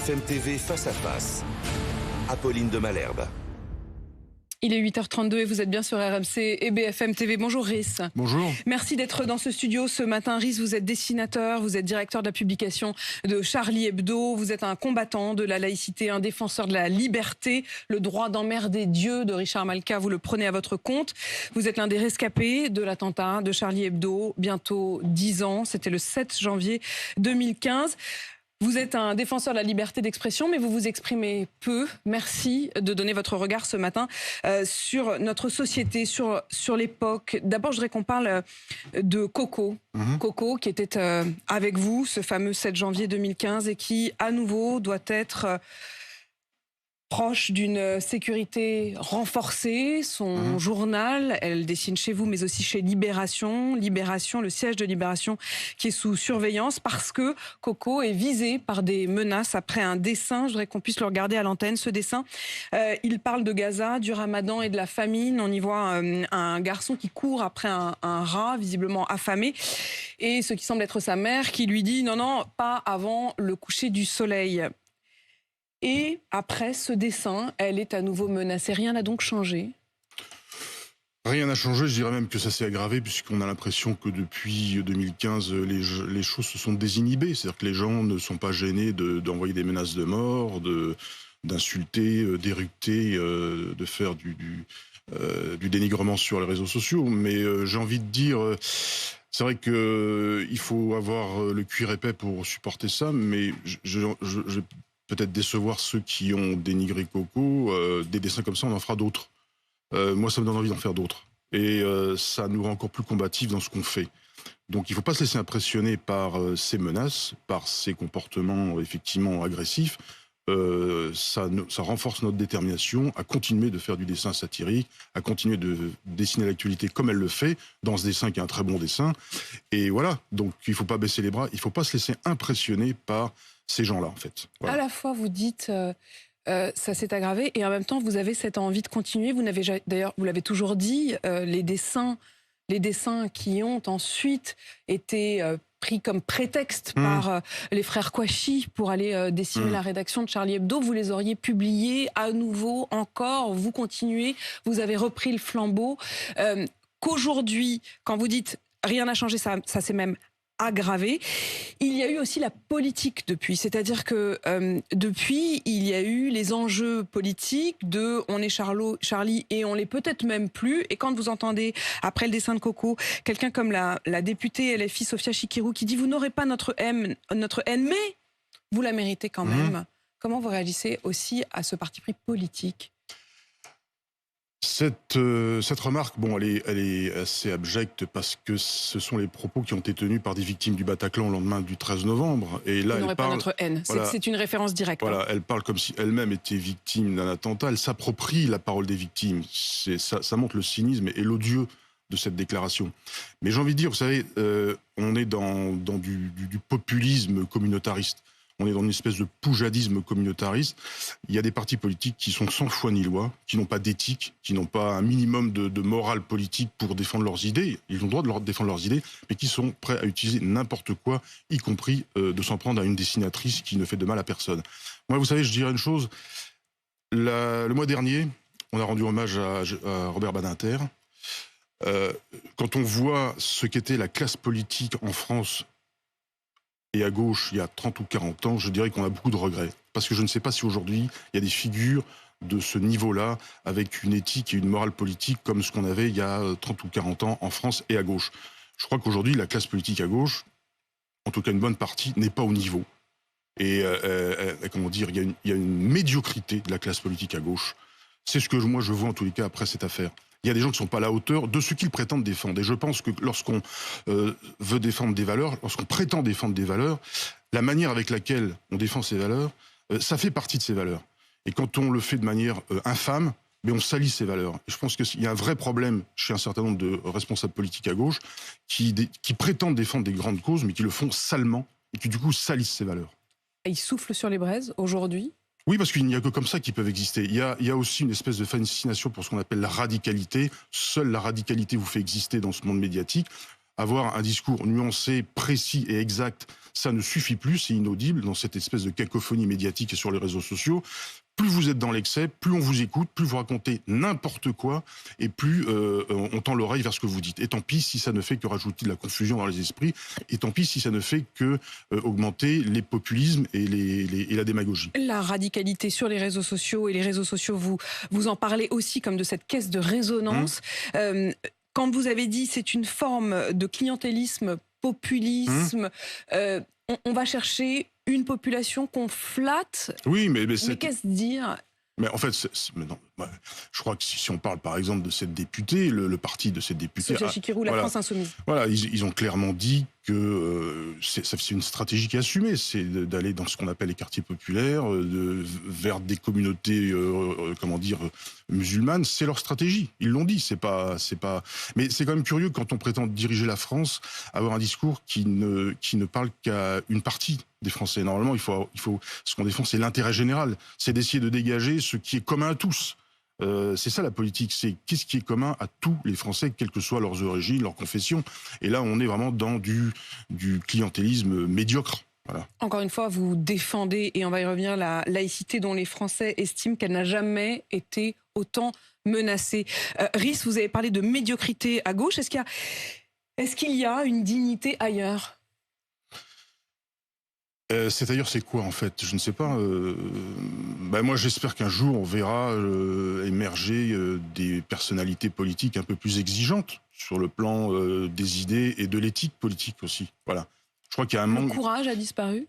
BFM TV face à face. Apolline de Malherbe. Il est 8h32 et vous êtes bien sur RMC et BFM TV. Bonjour Rhys. Bonjour. Merci d'être dans ce studio ce matin. Rhys, vous êtes dessinateur, vous êtes directeur de la publication de Charlie Hebdo, vous êtes un combattant de la laïcité, un défenseur de la liberté, le droit d'emmerder Dieu de Richard Malka, vous le prenez à votre compte. Vous êtes l'un des rescapés de l'attentat de Charlie Hebdo, bientôt 10 ans, c'était le 7 janvier 2015. Vous êtes un défenseur de la liberté d'expression, mais vous vous exprimez peu. Merci de donner votre regard ce matin sur notre société, sur l'époque. D'abord, je voudrais qu'on parle de Coco. Coco, qui était avec vous ce fameux 7 janvier 2015 et qui, à nouveau, doit être proche d'une sécurité renforcée. Son journal, elle dessine chez vous, mais aussi chez Libération. Libération, le siège de Libération qui est sous surveillance parce que Coco est visé par des menaces après un dessin. Je voudrais qu'on puisse le regarder à l'antenne, ce dessin. Il parle de Gaza, du Ramadan et de la famine. On y voit un garçon qui court après un rat, visiblement affamé. Et ce qui semble être sa mère qui lui dit « Non, non, pas avant le coucher du soleil ». Et après ce dessin, elle est à nouveau menacée. Rien n'a donc changé? Rien n'a changé, je dirais même que ça s'est aggravé puisqu'on a l'impression que depuis 2015, les choses se sont désinhibées. C'est-à-dire que les gens ne sont pas gênés d'envoyer des menaces de mort, d'insulter, d'éructer, de faire du dénigrement sur les réseaux sociaux. Mais j'ai envie de dire... C'est vrai qu'il faut avoir le cuir épais pour supporter ça, mais je peut-être décevoir ceux qui ont dénigré Coco. Des dessins comme ça, on en fera d'autres. Moi, ça me donne envie d'en faire d'autres. Et ça nous rend encore plus combatifs dans ce qu'on fait. Donc il ne faut pas se laisser impressionner par ces menaces, par ces comportements effectivement agressifs. Ça renforce notre détermination à continuer de faire du dessin satirique, à continuer de dessiner l'actualité comme elle le fait, dans ce dessin qui est un très bon dessin. Et voilà, donc il ne faut pas baisser les bras, il ne faut pas se laisser impressionner par ces gens-là, en fait. Voilà. À la fois, vous dites, ça s'est aggravé, et en même temps, vous avez cette envie de continuer. Vous n'avez d'ailleurs, vous l'avez toujours dit, les dessins qui ont ensuite été pris comme prétexte par les frères Kouachi pour aller décimer la rédaction de Charlie Hebdo, vous les auriez publiés à nouveau, encore, vous continuez, vous avez repris le flambeau. Qu'aujourd'hui, quand vous dites rien n'a changé, ça s'est même aggravé. Il y a eu aussi la politique depuis, c'est-à-dire que depuis, il y a eu les enjeux politiques de on est Charlie et on l'est peut-être même plus. Et quand vous entendez, après le dessin de Coco, quelqu'un comme la députée LFI Sophia Chikirou qui dit « Vous n'aurez pas notre haine, mais vous la méritez quand même ». Comment vous réagissez aussi à ce parti pris politique ? Cette remarque, bon, elle est assez abjecte parce que ce sont les propos qui ont été tenus par des victimes du Bataclan au lendemain du 13 novembre. Et là, elle parle... pas notre haine, voilà, c'est une référence directe. Voilà, elle parle comme si elle-même était victime d'un attentat. Elle s'approprie la parole des victimes. Ça montre le cynisme et l'odieux de cette déclaration. Mais j'ai envie de dire, vous savez, on est dans du populisme communautariste. On est dans une espèce de poujadisme communautariste. Il y a des partis politiques qui sont sans foi ni loi, qui n'ont pas d'éthique, qui n'ont pas un minimum de morale politique pour défendre leurs idées. Ils ont le droit de défendre leurs idées, mais qui sont prêts à utiliser n'importe quoi, y compris de s'en prendre à une dessinatrice qui ne fait de mal à personne. Moi, vous savez, je dirais une chose. Le mois dernier, on a rendu hommage à Robert Badinter. Quand on voit ce qu'était la classe politique en France et à gauche, il y a 30 ou 40 ans, je dirais qu'on a beaucoup de regrets. Parce que je ne sais pas si aujourd'hui, il y a des figures de ce niveau-là, avec une éthique et une morale politique comme ce qu'on avait il y a 30 ou 40 ans en France et à gauche. Je crois qu'aujourd'hui, la classe politique à gauche, en tout cas une bonne partie, n'est pas au niveau. Et comment dire, il y a une médiocrité de la classe politique à gauche. C'est ce que moi je vois en tous les cas après cette affaire. Il y a des gens qui ne sont pas à la hauteur de ce qu'ils prétendent défendre. Et je pense que lorsqu'on veut défendre des valeurs, lorsqu'on prétend défendre des valeurs, la manière avec laquelle on défend ces valeurs, ça fait partie de ces valeurs. Et quand on le fait de manière infâme, mais on salit ces valeurs. Et je pense qu'il y a un vrai problème chez un certain nombre de responsables politiques à gauche qui prétendent défendre des grandes causes, mais qui le font salement et qui du coup salissent ces valeurs. Et ils soufflent sur les braises aujourd'hui ? Oui, parce qu'il n'y a que comme ça qu'ils peuvent exister. Il y a aussi une espèce de fascination pour ce qu'on appelle la radicalité. Seule la radicalité vous fait exister dans ce monde médiatique. Avoir un discours nuancé, précis et exact, ça ne suffit plus, c'est inaudible dans cette espèce de cacophonie médiatique et sur les réseaux sociaux. Plus vous êtes dans l'excès, plus on vous écoute, plus vous racontez n'importe quoi, et plus on tend l'oreille vers ce que vous dites. Et tant pis si ça ne fait que rajouter de la confusion dans les esprits, et tant pis si ça ne fait que augmenter les populismes et la démagogie. La radicalité sur les réseaux sociaux, et les réseaux sociaux, vous en parlez aussi comme de cette caisse de résonance. Quand vous avez dit c'est une forme de clientélisme, populisme, on va chercher une population qu'on flatte. Oui, mais qu'est-ce dire? Mais en fait, non, je crois que si on parle par exemple de cette députée, le parti de cette députée... Sophia Chikirou, la France Insoumise. Voilà, ils ont clairement dit que c'est une stratégie qui est assumée, c'est d'aller dans ce qu'on appelle les quartiers populaires, vers des communautés, musulmanes. C'est leur stratégie. Ils l'ont dit. C'est pas. Mais c'est quand même curieux quand on prétend diriger la France, avoir un discours qui ne parle qu'à une partie des Français. Normalement, il faut ce qu'on défend, c'est l'intérêt général. C'est d'essayer de dégager ce qui est commun à tous. C'est ça la politique, c'est qu'est-ce qui est commun à tous les Français, quelles que soient leurs origines, leurs confessions. Et là, on est vraiment dans du clientélisme médiocre. Voilà. Encore une fois, vous défendez, et on va y revenir, la laïcité dont les Français estiment qu'elle n'a jamais été autant menacée. Rhys, vous avez parlé de médiocrité à gauche. Est-ce qu'il y a une dignité ailleurs ? C'est-à-dire, c'est quoi en fait? Je ne sais pas. Moi, j'espère qu'un jour, on verra émerger des personnalités politiques un peu plus exigeantes sur le plan des idées et de l'éthique politique aussi. Voilà. Je crois qu'il y a un manque. Le courage a disparu?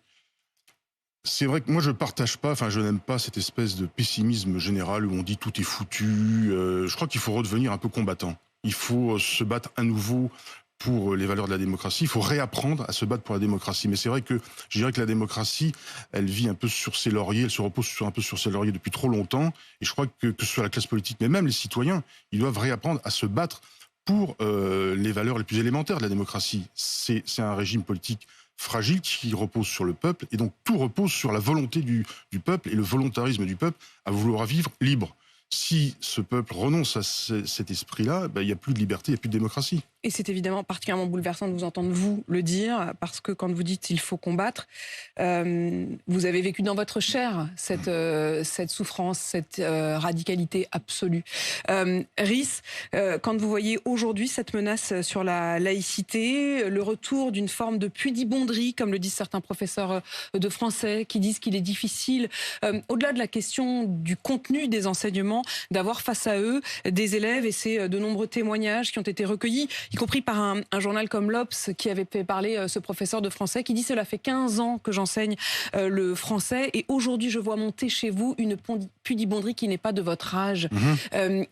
C'est vrai que moi, je partage pas, je n'aime pas cette espèce de pessimisme général où on dit tout est foutu. Je crois qu'il faut redevenir un peu combattant. Il faut se battre à nouveau pour les valeurs de la démocratie. Il faut réapprendre à se battre pour la démocratie. Mais c'est vrai que je dirais que la démocratie, elle vit un peu sur ses lauriers, elle se repose un peu sur ses lauriers depuis trop longtemps. Et je crois que ce soit la classe politique, mais même les citoyens, ils doivent réapprendre à se battre pour les valeurs les plus élémentaires de la démocratie. C'est un régime politique fragile qui repose sur le peuple, et donc tout repose sur la volonté du peuple et le volontarisme du peuple à vouloir vivre libre. Si ce peuple renonce à cet esprit-là, il n'y a plus de liberté, il n'y a plus de démocratie. Et c'est évidemment particulièrement bouleversant de vous entendre vous le dire, parce que quand vous dites il faut combattre, vous avez vécu dans votre chair cette souffrance, cette radicalité absolue. Rhys, quand vous voyez aujourd'hui cette menace sur la laïcité, le retour d'une forme de pudibonderie, comme le disent certains professeurs de français, qui disent qu'il est difficile, au-delà de la question du contenu des enseignements, d'avoir face à eux des élèves, et c'est de nombreux témoignages qui ont été recueillis, y compris par un journal comme l'Obs qui avait fait parler ce professeur de français qui dit « Cela fait 15 ans que j'enseigne le français et aujourd'hui je vois monter chez vous une pudibonderie qui n'est pas de votre âge. »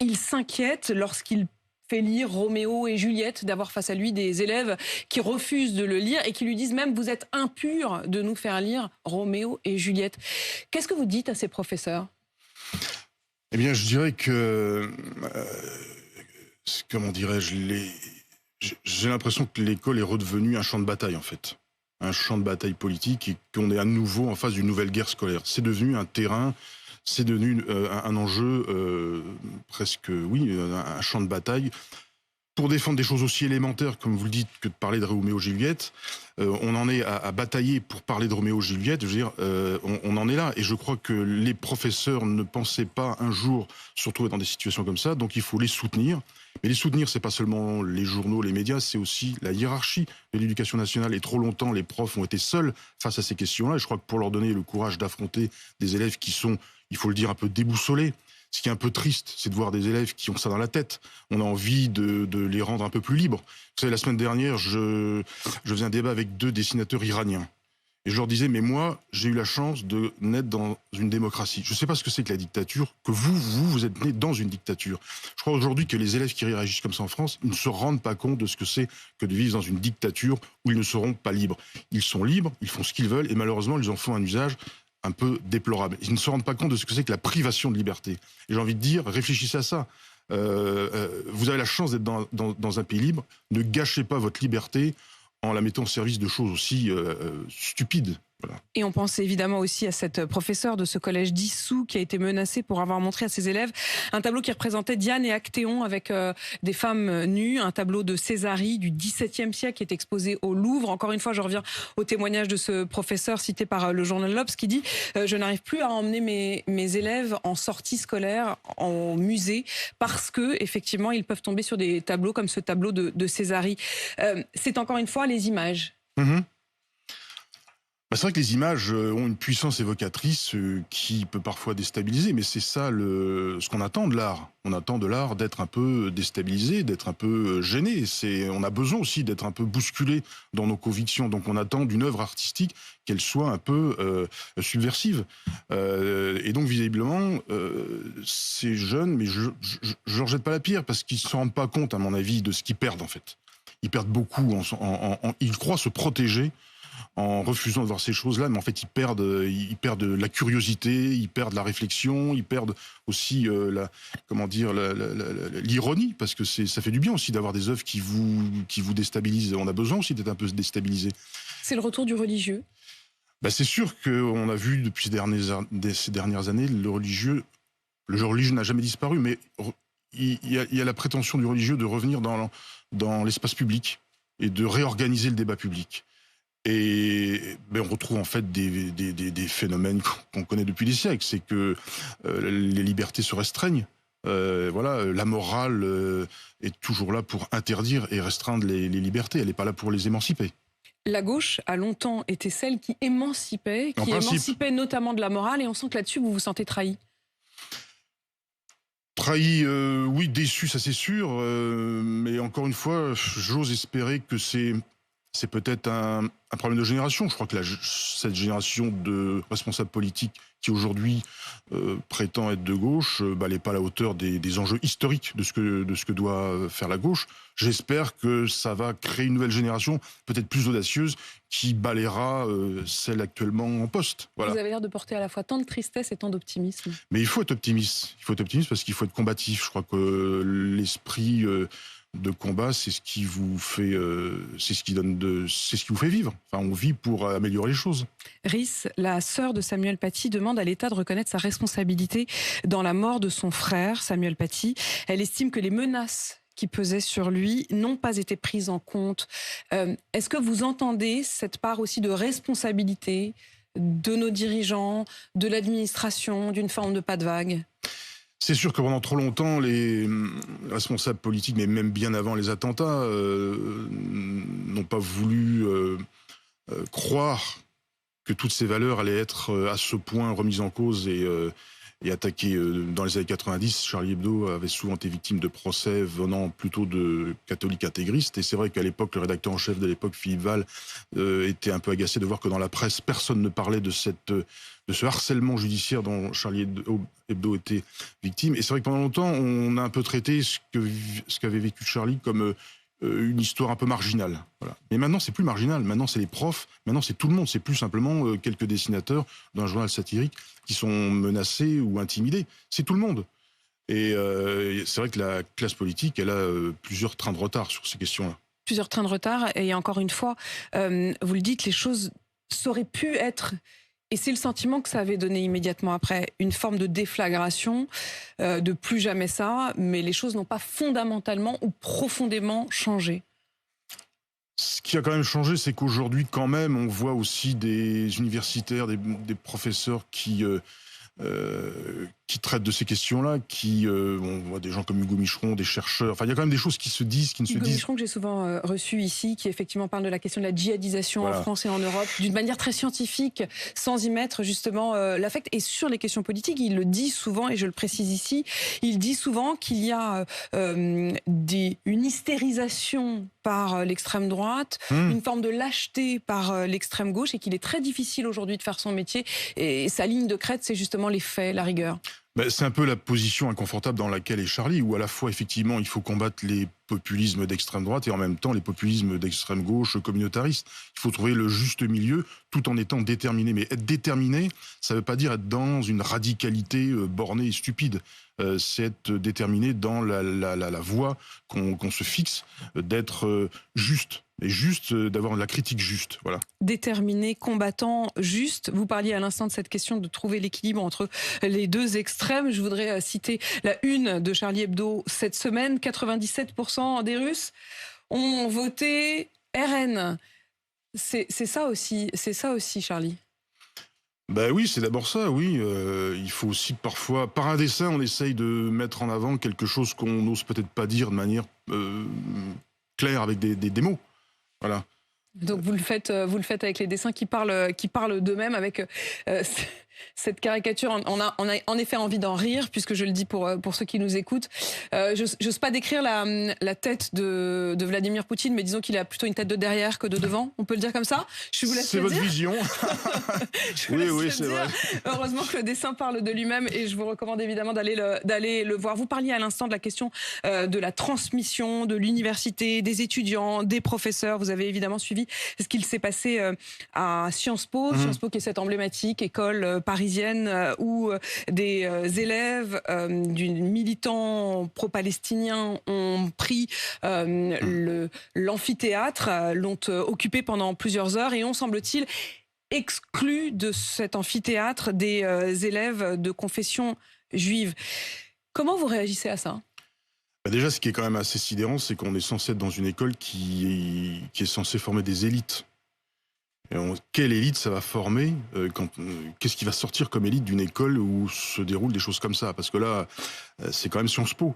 Il s'inquiète lorsqu'il fait lire Roméo et Juliette, d'avoir face à lui des élèves qui refusent de le lire et qui lui disent même « Vous êtes impur de nous faire lire Roméo et Juliette ». Qu'est-ce que vous dites à ces professeurs ? Eh bien, je dirais que, comment dirais-je, j'ai l'impression que l'école est redevenue un champ de bataille, en fait. Un champ de bataille politique, et qu'on est à nouveau en face d'une nouvelle guerre scolaire. C'est devenu un terrain, c'est devenu un enjeu presque, un champ de bataille. Pour défendre des choses aussi élémentaires, comme vous le dites, que de parler de Roméo et Juliette, on en est à batailler pour parler de Roméo et Juliette. Je veux dire, on en est là. Et je crois que les professeurs ne pensaient pas un jour se retrouver dans des situations comme ça. Donc il faut les soutenir. Mais les soutenir, c'est pas seulement les journaux, les médias, c'est aussi la hiérarchie de l'éducation nationale. Et trop longtemps, les profs ont été seuls face à ces questions-là. Et je crois que pour leur donner le courage d'affronter des élèves qui sont, il faut le dire, un peu déboussolés. Ce qui est un peu triste, c'est de voir des élèves qui ont ça dans la tête. On a envie de les rendre un peu plus libres. Vous savez, la semaine dernière, je faisais un débat avec 2 dessinateurs iraniens. Et je leur disais, mais moi, j'ai eu la chance de naître dans une démocratie. Je ne sais pas ce que c'est que la dictature, que vous êtes né dans une dictature. Je crois aujourd'hui que les élèves qui réagissent comme ça en France, ils ne se rendent pas compte de ce que c'est que de vivre dans une dictature où ils ne seront pas libres. Ils sont libres, ils font ce qu'ils veulent, et malheureusement, ils en font un usage un peu déplorable. Ils ne se rendent pas compte de ce que c'est que la privation de liberté. Et j'ai envie de dire, réfléchissez à ça. Vous avez la chance d'être dans un pays libre. Ne gâchez pas votre liberté en la mettant au service de choses aussi stupides. Et on pense évidemment aussi à cette professeure de ce collège d'Issou qui a été menacée pour avoir montré à ses élèves un tableau qui représentait Diane et Actéon avec des femmes nues, un tableau de Césarie du XVIIe siècle qui est exposé au Louvre. Encore une fois, je reviens au témoignage de ce professeur cité par le journal L'Obs qui dit « Je n'arrive plus à emmener mes élèves en sortie scolaire, en musée, parce que effectivement ils peuvent tomber sur des tableaux comme ce tableau de Césarie. » C'est encore une fois les images. C'est vrai que les images ont une puissance évocatrice qui peut parfois déstabiliser, mais c'est ça ce qu'on attend de l'art. On attend de l'art d'être un peu déstabilisé, d'être un peu gêné. On a besoin aussi d'être un peu bousculé dans nos convictions. Donc on attend d'une œuvre artistique qu'elle soit un peu subversive. Et donc visiblement, ces jeunes, mais je leur jette pas la pierre parce qu'ils ne se rendent pas compte, à mon avis, de ce qu'ils perdent en fait. Ils perdent beaucoup, ils croient se protéger en refusant de voir ces choses-là, mais en fait ils perdent la curiosité, ils perdent la réflexion, ils perdent aussi l'ironie, parce que ça fait du bien aussi d'avoir des œuvres qui vous déstabilisent. On a besoin aussi d'être un peu déstabilisé. C'est le retour du religieux. C'est sûr qu'on a vu depuis ces dernières années, le religieux n'a jamais disparu, mais il y a la prétention du religieux de revenir dans l'espace public et de réorganiser le débat public. Et on retrouve en fait des phénomènes qu'on connaît depuis des siècles. C'est que les libertés se restreignent. La morale est toujours là pour interdire et restreindre les libertés. Elle n'est pas là pour les émanciper. La gauche a longtemps été celle qui émancipait, notamment de la morale. Et on sent que là-dessus, vous vous sentez trahi. Trahi, oui, déçu, ça c'est sûr. Mais encore une fois, j'ose espérer que c'est peut-être un problème de génération. Je crois que cette génération de responsables politiques qui aujourd'hui prétend être de gauche, elle n'est pas à la hauteur des enjeux historiques de ce que doit faire la gauche. J'espère que ça va créer une nouvelle génération, peut-être plus audacieuse, qui balayera celle actuellement en poste. Voilà. Vous avez l'air de porter à la fois tant de tristesse et tant d'optimisme. Mais il faut être optimiste. Il faut être optimiste parce qu'il faut être combatif. Je crois que l'esprit de combat, c'est ce qui vous fait, c'est ce qui vous fait vivre. Enfin, on vit pour améliorer les choses. Rhys, la sœur de Samuel Paty, demande à l'État de reconnaître sa responsabilité dans la mort de son frère, Samuel Paty. Elle estime que les menaces qui pesaient sur lui n'ont pas été prises en compte. Est-ce que vous entendez cette part aussi de responsabilité de nos dirigeants, de l'administration, d'une forme de pas de vague ? C'est sûr que pendant trop longtemps, les responsables politiques, mais même bien avant les attentats, n'ont pas voulu croire que toutes ces valeurs allaient être à ce point remises en cause et attaquées. Dans les années 90, Charlie Hebdo avait souvent été victime de procès venant plutôt de catholiques intégristes. Et c'est vrai qu'à l'époque, le rédacteur en chef de l'époque, Philippe Val, était un peu agacé de voir que dans la presse, personne ne parlait de ce harcèlement judiciaire dont Charlie Hebdo était victime. Et c'est vrai que pendant longtemps, on a un peu traité ce qu'avait vécu Charlie comme une histoire un peu marginale. Voilà. Mais maintenant, c'est plus marginal. Maintenant, c'est les profs. Maintenant, c'est tout le monde. C'est plus simplement quelques dessinateurs d'un journal satirique qui sont menacés ou intimidés. C'est tout le monde. Et c'est vrai que la classe politique, elle a plusieurs trains de retard sur ces questions-là. Plusieurs trains de retard. Et encore une fois, vous le dites, les choses auraient pu être... Et c'est le sentiment que ça avait donné immédiatement après, une forme de déflagration, de plus jamais ça, mais les choses n'ont pas fondamentalement ou profondément changé. Ce qui a quand même changé, c'est qu'aujourd'hui, quand même, on voit aussi des universitaires, des professeurs qui traitent de ces questions-là, on voit des gens comme Hugo Micheron, des chercheurs, enfin il y a quand même des choses qui se disent, qui ne se disent. Hugo Micheron que j'ai souvent reçu ici, qui effectivement parle de la question de la djihadisation en France et en Europe, d'une manière très scientifique, sans y mettre justement l'affect. Et sur les questions politiques, il le dit souvent, et je le précise ici, il dit souvent qu'il y a une hystérisation par l'extrême droite, une forme de lâcheté par l'extrême gauche, et qu'il est très difficile aujourd'hui de faire son métier. Et sa ligne de crête, c'est justement les faits, la rigueur. C'est un peu la position inconfortable dans laquelle est Charlie, où à la fois, effectivement, il faut combattre les populismes d'extrême droite et en même temps les populismes d'extrême gauche communautaristes. Il faut trouver le juste milieu tout en étant déterminé. Mais être déterminé, ça ne veut pas dire être dans une radicalité bornée et stupide. C'est être déterminé dans la voie qu'on se fixe, d'être juste. Et juste, d'avoir la critique juste, voilà. Déterminé, combattant, juste. Vous parliez à l'instant de cette question de trouver l'équilibre entre les deux extrêmes. Je voudrais citer la une de Charlie Hebdo cette semaine. 97% des Russes ont voté RN. C'est ça aussi, Charlie. Ben oui, c'est d'abord ça, oui. Il faut aussi parfois, par un dessin, on essaye de mettre en avant quelque chose qu'on n'ose peut-être pas dire de manière claire avec des mots. Voilà. Donc vous le faites avec les dessins qui parlent d'eux-mêmes, avec cette caricature. On a en effet envie d'en rire, puisque je le dis pour ceux qui nous écoutent. J'ose pas décrire la tête de Vladimir Poutine, mais disons qu'il a plutôt une tête de derrière que de devant. On peut le dire comme ça. Je vous laisse c'est le votre dire. Vision. Oui, c'est vrai. Heureusement que le dessin parle de lui-même, et je vous recommande évidemment d'aller le voir. Vous parliez à l'instant de la question de la transmission de l'université, des étudiants, des professeurs. Vous avez évidemment suivi ce qu'il s'est passé à Sciences Po. Sciences Po qui est cette emblématique école parisienne où des élèves du militant pro-palestinien ont pris l'amphithéâtre, l'ont occupé pendant plusieurs heures et ont, semble-t-il, exclu de cet amphithéâtre des élèves de confession juive. Comment vous réagissez à ça ? Déjà, ce qui est quand même assez sidérant, c'est qu'on est censé être dans une école qui est censée former des élites. Quelle élite ça va former qu'est-ce qui va sortir comme élite d'une école où se déroulent des choses comme ça ? Parce que là, c'est quand même Sciences Po.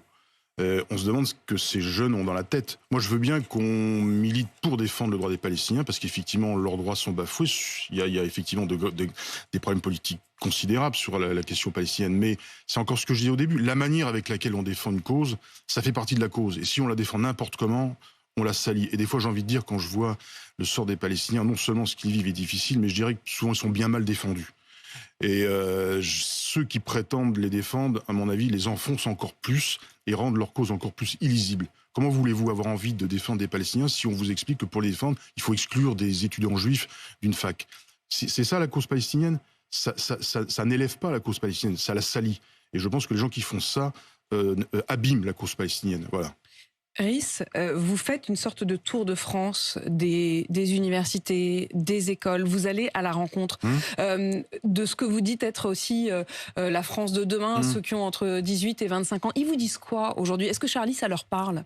On se demande ce que ces jeunes ont dans la tête. Moi, je veux bien qu'on milite pour défendre le droit des Palestiniens, parce qu'effectivement, leurs droits sont bafoués. Il y a effectivement des problèmes politiques considérables sur la question palestinienne. Mais c'est encore ce que je disais au début. La manière avec laquelle on défend une cause, ça fait partie de la cause. Et si on la défend n'importe comment, on la salit. Et des fois, j'ai envie de dire, quand je vois le sort des Palestiniens, non seulement ce qu'ils vivent est difficile, mais je dirais que souvent, ils sont bien mal défendus. Et ceux qui prétendent les défendre, à mon avis, les enfoncent encore plus et rendent leur cause encore plus illisible. Comment voulez-vous avoir envie de défendre des Palestiniens si on vous explique que pour les défendre, il faut exclure des étudiants juifs d'une fac ? C'est ça la cause palestinienne ? Ça n'élève pas la cause palestinienne, ça la salit. Et je pense que les gens qui font ça abîment la cause palestinienne. Voilà. Rhys, vous faites une sorte de tour de France des universités, des écoles. Vous allez à la rencontre de ce que vous dites être aussi la France de demain, ceux qui ont entre 18 et 25 ans. Ils vous disent quoi aujourd'hui ? Est-ce que Charlie, ça leur parle ?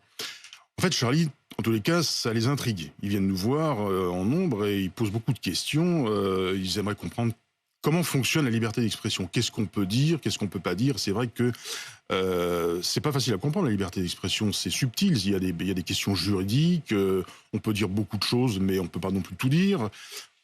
En fait, Charlie, en tous les cas, ça les intrigue. Ils viennent nous voir en nombre et ils posent beaucoup de questions. Ils aimeraient comprendre comment fonctionne la liberté d'expression. Qu'est-ce qu'on peut dire ? Qu'est-ce qu'on peut pas dire ? C'est vrai que c'est pas facile à comprendre, la liberté d'expression. C'est subtil. Il y a des questions juridiques. On peut dire beaucoup de choses, mais on peut pas non plus tout dire.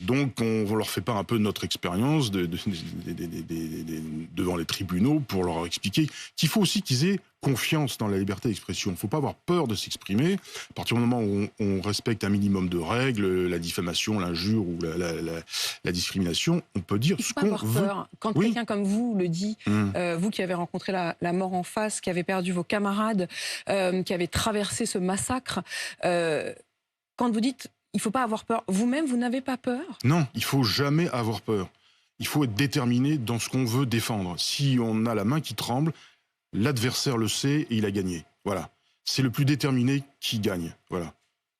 Donc, on leur fait part un peu de notre expérience devant les tribunaux pour leur expliquer qu'il faut aussi qu'ils aient confiance dans la liberté d'expression. Il ne faut pas avoir peur de s'exprimer. À partir du moment où on respecte un minimum de règles, la diffamation, l'injure ou la discrimination, on peut dire ce qu'on veut. Peur. Quand quelqu'un comme vous le dit, vous qui avez rencontré la mort en face, qui avez perdu vos camarades, qui avez traversé ce massacre, quand vous dites il ne faut pas avoir peur, vous-même, vous n'avez pas peur ? Non, il ne faut jamais avoir peur. Il faut être déterminé dans ce qu'on veut défendre. Si on a la main qui tremble, l'adversaire le sait et il a gagné. Voilà. C'est le plus déterminé qui gagne. Voilà.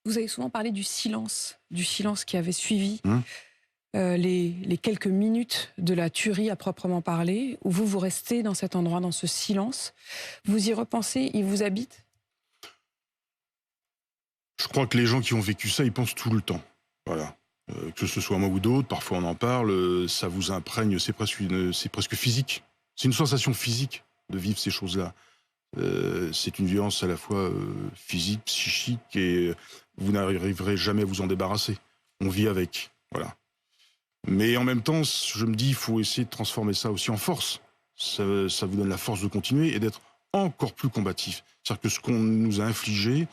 Vous avez souvent parlé du silence qui avait suivi les quelques minutes de la tuerie à proprement parler, où vous restez dans cet endroit, dans ce silence. Vous y repensez, il vous habite ? Je crois que les gens qui ont vécu ça, ils pensent tout le temps. Voilà. Que ce soit moi ou d'autres, parfois on en parle, ça vous imprègne, c'est presque physique. C'est une sensation physique de vivre ces choses-là. C'est une violence à la fois physique, psychique, et vous n'arriverez jamais à vous en débarrasser. On vit avec, voilà. Mais en même temps, je me dis, il faut essayer de transformer ça aussi en force. Ça vous donne la force de continuer et d'être encore plus combatif. C'est-à-dire que ce qu'on nous a infligé,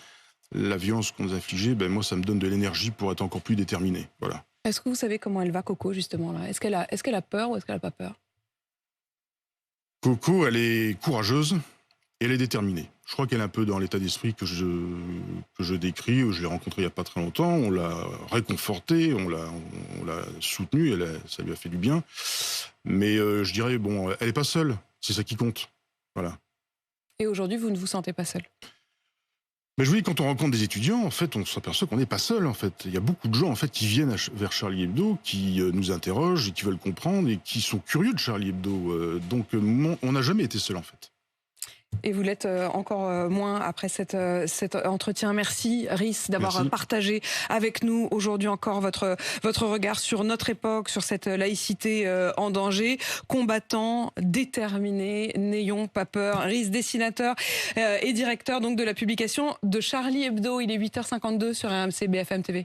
la violence qu'on nous a infligée, moi, ça me donne de l'énergie pour être encore plus déterminé. Voilà. Est-ce que vous savez comment elle va, Coco, justement là ? Est-ce qu'elle a peur ou est-ce qu'elle n'a pas peur ? Coco, elle est courageuse et elle est déterminée. Je crois qu'elle est un peu dans l'état d'esprit que je décris. Je l'ai rencontrée il n'y a pas très longtemps. On l'a réconfortée, on l'a soutenue. Ça lui a fait du bien. Mais je dirais, bon, elle n'est pas seule. C'est ça qui compte. Voilà. Et aujourd'hui, vous ne vous sentez pas seul? Mais je vous dis, quand on rencontre des étudiants, en fait, on s'aperçoit qu'on n'est pas seul. En fait, il y a beaucoup de gens, en fait, qui viennent vers Charlie Hebdo, qui nous interrogent et qui veulent comprendre et qui sont curieux de Charlie Hebdo. Donc, on n'a jamais été seul, en fait. Et vous l'êtes encore moins après cet entretien. Merci Rhys d'avoir partagé avec nous aujourd'hui encore votre regard sur notre époque, sur cette laïcité en danger. Combattant, déterminé, n'ayons pas peur. Rhys, dessinateur et directeur donc de la publication de Charlie Hebdo. Il est 8h52 sur RMC BFM TV.